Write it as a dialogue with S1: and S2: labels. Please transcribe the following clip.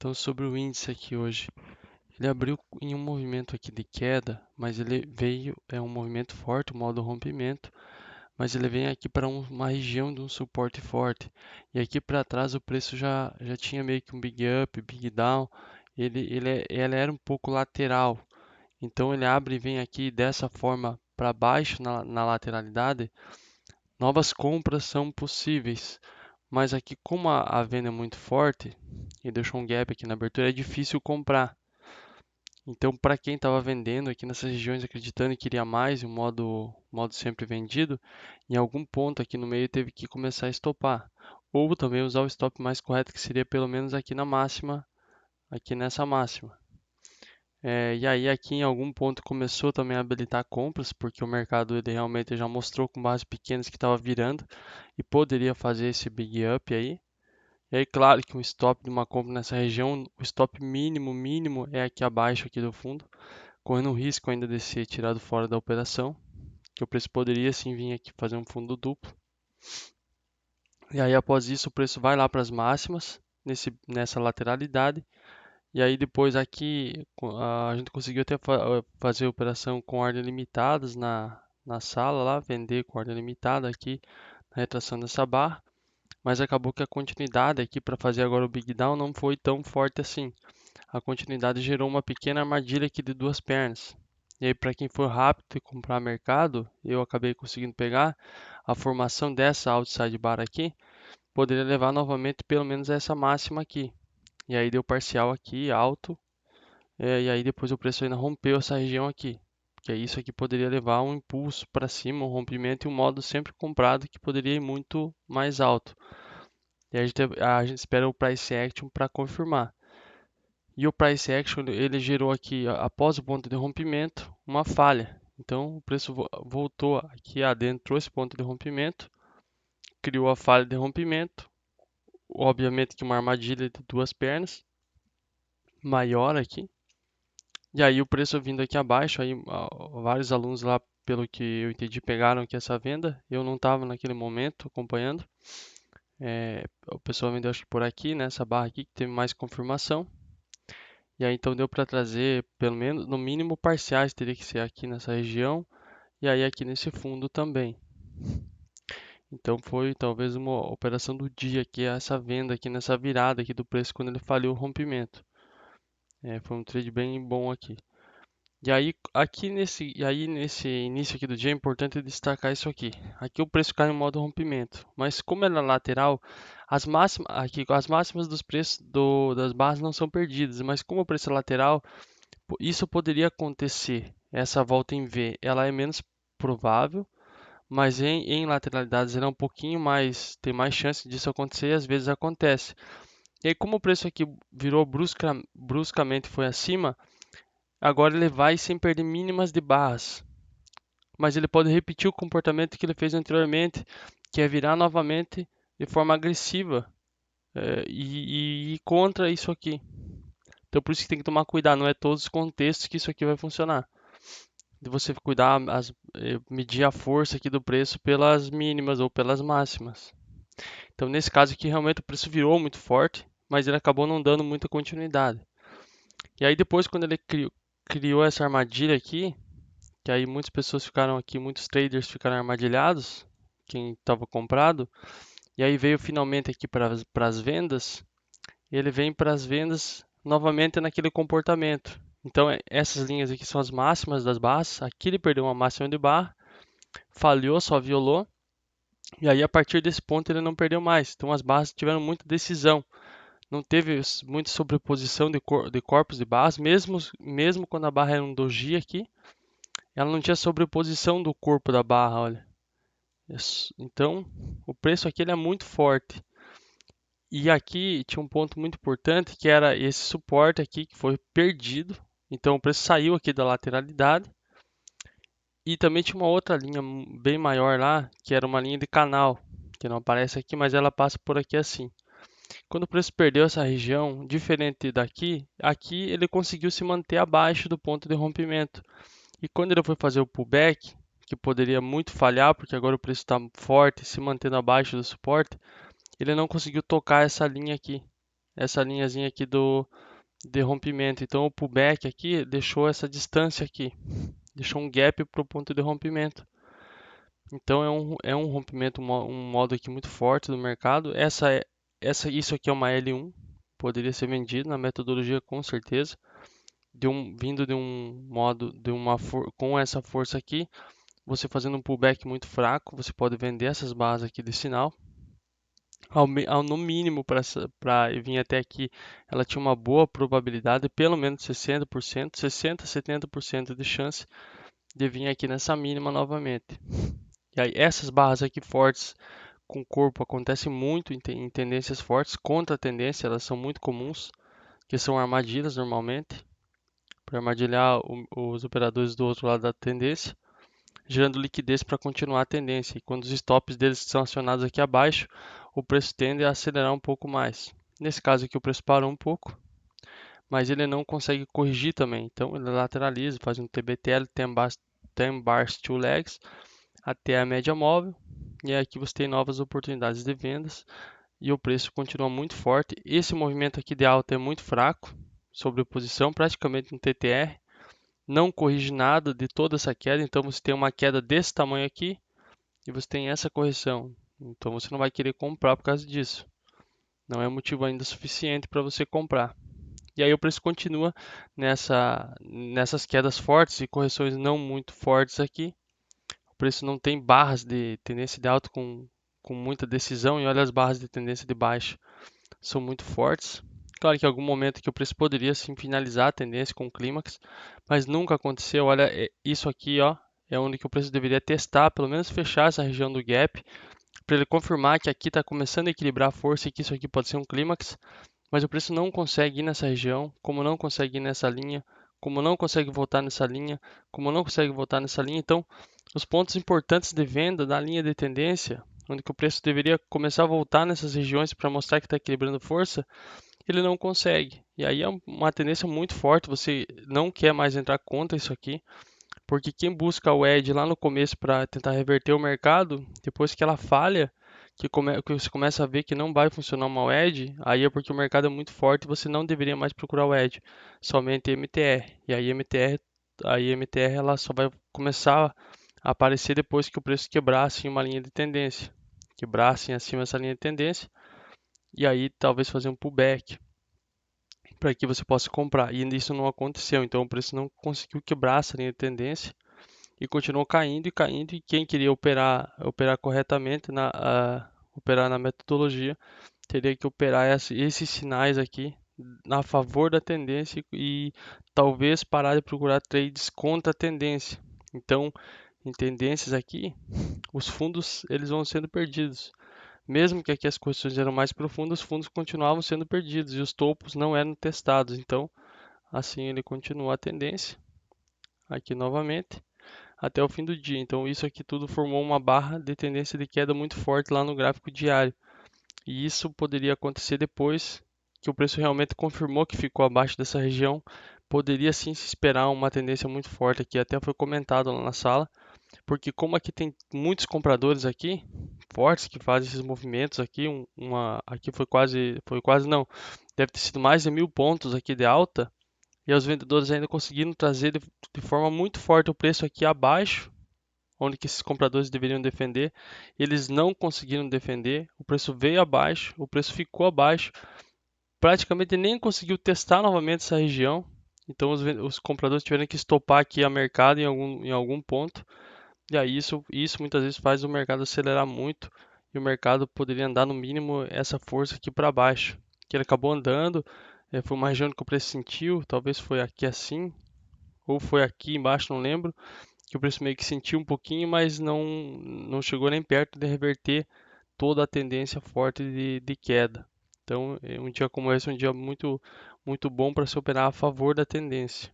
S1: Então, sobre o índice aqui hoje, ele abriu em um movimento aqui de queda, mas ele veio, é um movimento forte, o modo rompimento, mas ele vem aqui para uma região de um suporte forte. E aqui para trás o preço já tinha meio que um big up, big down, ele era um pouco lateral. Então ele abre e vem aqui dessa forma para baixo na lateralidade, novas compras são possíveis. Mas aqui, como a venda é muito forte e deixou um gap aqui na abertura, é difícil comprar. Então, para quem estava vendendo aqui nessas regiões, acreditando que queria mais, e o modo sempre vendido, em algum ponto aqui no meio teve que começar a estopar. Ou também usar o stop mais correto, que seria pelo menos aqui na máxima, aqui nessa máxima. E aí aqui em algum ponto começou também a habilitar compras, porque o mercado ele realmente já mostrou com bases pequenas que estava virando e poderia fazer esse big up aí. E aí, claro que um stop de uma compra nessa região, o stop mínimo é aqui abaixo aqui do fundo, correndo o risco ainda de ser tirado fora da operação, que o preço poderia sim vir aqui fazer um fundo duplo. E aí após isso o preço vai lá para as máximas, nessa lateralidade. E aí depois aqui a gente conseguiu até fazer operação com ordem limitadas na sala lá, vender com ordem limitada aqui na retração dessa barra. Mas acabou que a continuidade aqui para fazer agora o Big Down não foi tão forte assim. A continuidade gerou uma pequena armadilha aqui de duas pernas. E aí, para quem for rápido e comprar mercado, eu acabei conseguindo pegar a formação dessa outside bar aqui, poderia levar novamente pelo menos a essa máxima aqui. E aí deu parcial aqui, alto, e aí depois o preço ainda rompeu essa região aqui. Que é isso aqui poderia levar um impulso para cima, um rompimento e um modo sempre comprado que poderia ir muito mais alto. E a gente espera o price action para confirmar. E o price action ele gerou aqui, após o ponto de rompimento, uma falha. Então o preço voltou aqui adentrou esse ponto de rompimento, criou a falha de rompimento, obviamente que uma armadilha de duas pernas, maior aqui. E aí o preço vindo aqui abaixo, aí vários alunos lá, pelo que eu entendi, pegaram aqui essa venda. Eu não estava naquele momento acompanhando. O pessoal vendeu acho que por aqui, nessa barra aqui, que teve mais confirmação. E aí então deu para trazer, pelo menos, no mínimo parciais, teria que ser aqui nessa região e aí aqui nesse fundo também. Então foi talvez uma operação do dia aqui, essa venda aqui nessa virada aqui do preço quando ele falhou o rompimento. Foi um trade bem bom aqui. E aí nesse início aqui do dia é importante destacar isso aqui. Aqui o preço cai no modo rompimento, mas como ela é lateral, as máximas dos preços das barras não são perdidas, mas como o preço é lateral, isso poderia acontecer. Essa volta em V, ela é menos provável, mas em lateralidades ela é um pouquinho mais, tem mais chance disso acontecer e às vezes acontece. E aí como o preço aqui virou bruscamente foi acima, agora ele vai sem perder mínimas de barras, mas ele pode repetir o comportamento que ele fez anteriormente, que é virar novamente de forma agressiva e ir contra isso aqui. Então por isso que tem que tomar cuidado, não é todos os contextos que isso aqui vai funcionar. De você cuidar, medir a força aqui do preço pelas mínimas ou pelas máximas. Então nesse caso aqui realmente o preço virou muito forte, mas ele acabou não dando muita continuidade. E aí depois quando ele criou essa armadilha aqui, que aí muitas pessoas ficaram aqui, muitos traders ficaram armadilhados, quem estava comprado, e aí veio finalmente aqui para as vendas, e ele vem para as vendas novamente naquele comportamento. Então essas linhas aqui são as máximas das barras, aqui ele perdeu uma máxima de barra, falhou, só violou, e aí a partir desse ponto ele não perdeu mais. Então as barras tiveram muita decisão, não teve muita sobreposição de corpos de barras, mesmo quando a barra era um doji aqui, ela não tinha sobreposição do corpo da barra, olha. Então, o preço aqui ele é muito forte. E aqui tinha um ponto muito importante que era esse suporte aqui que foi perdido. Então o preço saiu aqui da lateralidade. E também tinha uma outra linha bem maior lá, que era uma linha de canal, que não aparece aqui, mas ela passa por aqui assim. Quando o preço perdeu essa região, diferente daqui, aqui ele conseguiu se manter abaixo do ponto de rompimento. E quando ele foi fazer o pullback, que poderia muito falhar, porque agora o preço está forte, se mantendo abaixo do suporte, ele não conseguiu tocar essa linha aqui. essa linhazinha aqui de rompimento. Então o pullback aqui deixou essa distância aqui, deixou um gap para o ponto de rompimento. Então é um rompimento, um modo aqui muito forte do mercado. Isso aqui é uma L1, poderia ser vendido na metodologia com certeza. Vindo de um modo, com essa força aqui, você fazendo um pullback muito fraco, você pode vender essas barras aqui de sinal. No mínimo, para vir até aqui, ela tinha uma boa probabilidade, pelo menos 60%, 60, 70% de chance de vir aqui nessa mínima novamente. E aí, essas barras aqui fortes com o corpo acontecem muito em tendências fortes, contra a tendência, elas são muito comuns, que são armadilhas normalmente, para armadilhar os operadores do outro lado da tendência, gerando liquidez para continuar a tendência. E quando os stops deles são acionados aqui abaixo, o preço tende a acelerar um pouco mais. Nesse caso aqui o preço parou um pouco, mas ele não consegue corrigir também. Então ele lateraliza, faz um TBTL, 10 bars 2 legs, até a média móvel. E aqui você tem novas oportunidades de vendas e o preço continua muito forte. Esse movimento aqui de alta é muito fraco, sobre oposição, praticamente no TTR. Não corrige nada de toda essa queda, então você tem uma queda desse tamanho aqui e você tem essa correção. Então você não vai querer comprar por causa disso. Não é motivo ainda suficiente para você comprar. E aí o preço continua nessas quedas fortes e correções não muito fortes aqui. O preço não tem barras de tendência de alta com muita decisão e olha as barras de tendência de baixa. São muito fortes. Claro que em algum momento que o preço poderia sim finalizar a tendência com o clímax, mas nunca aconteceu. Olha, isso aqui, ó, é onde que o preço deveria testar, pelo menos fechar essa região do gap, para ele confirmar que aqui está começando a equilibrar a força e que isso aqui pode ser um clímax, mas o preço não consegue ir nessa região, como não consegue ir nessa linha, como não consegue voltar nessa linha, como não consegue voltar nessa linha. Então, os pontos importantes de venda da linha de tendência, onde que o preço deveria começar a voltar nessas regiões para mostrar que está equilibrando força, ele não consegue. E aí é uma tendência muito forte, você não quer mais entrar contra isso aqui, porque quem busca o edge lá no começo para tentar reverter o mercado, depois que ela falha, que você começa a ver que não vai funcionar uma edge, aí é porque o mercado é muito forte e você não deveria mais procurar o edge, somente MTR. E aí MTR ela só vai começar a aparecer depois que o preço quebrar assim uma linha de tendência, quebrar assim acima essa linha de tendência, e aí talvez fazer um pullback para que você possa comprar. E isso não aconteceu, então o preço não conseguiu quebrar essa linha de tendência e continuou caindo e caindo. E quem queria operar corretamente, operar na metodologia, teria que operar esses sinais aqui a favor da tendência e talvez parar de procurar trades contra a tendência. Então, em tendências aqui, os fundos eles vão sendo perdidos. Mesmo que aqui as correções eram mais profundas, os fundos continuavam sendo perdidos e os topos não eram testados. Então, assim ele continua a tendência aqui novamente até o fim do dia. Então, isso aqui tudo formou uma barra de tendência de queda muito forte lá no gráfico diário. E isso poderia acontecer depois que o preço realmente confirmou que ficou abaixo dessa região. Poderia sim se esperar uma tendência muito forte aqui, até foi comentado lá na sala, porque como aqui tem muitos compradores aqui, fortes que fazem esses movimentos aqui, aqui foi quase não, deve ter sido mais de 1.000 pontos aqui de alta, e os vendedores ainda conseguiram trazer de forma muito forte o preço aqui abaixo, onde que esses compradores deveriam defender, eles não conseguiram defender, o preço veio abaixo, o preço ficou abaixo, praticamente nem conseguiu testar novamente essa região, então os compradores tiveram que estopar aqui a mercado em algum ponto, e aí isso muitas vezes faz o mercado acelerar muito e o mercado poderia andar no mínimo essa força aqui para baixo, que ele acabou andando, foi uma região que o preço sentiu, talvez foi aqui assim, ou foi aqui embaixo, não lembro, que o preço meio que sentiu um pouquinho, mas não chegou nem perto de reverter toda a tendência forte de queda. Então, um dia como esse é um dia muito bom para se operar a favor da tendência.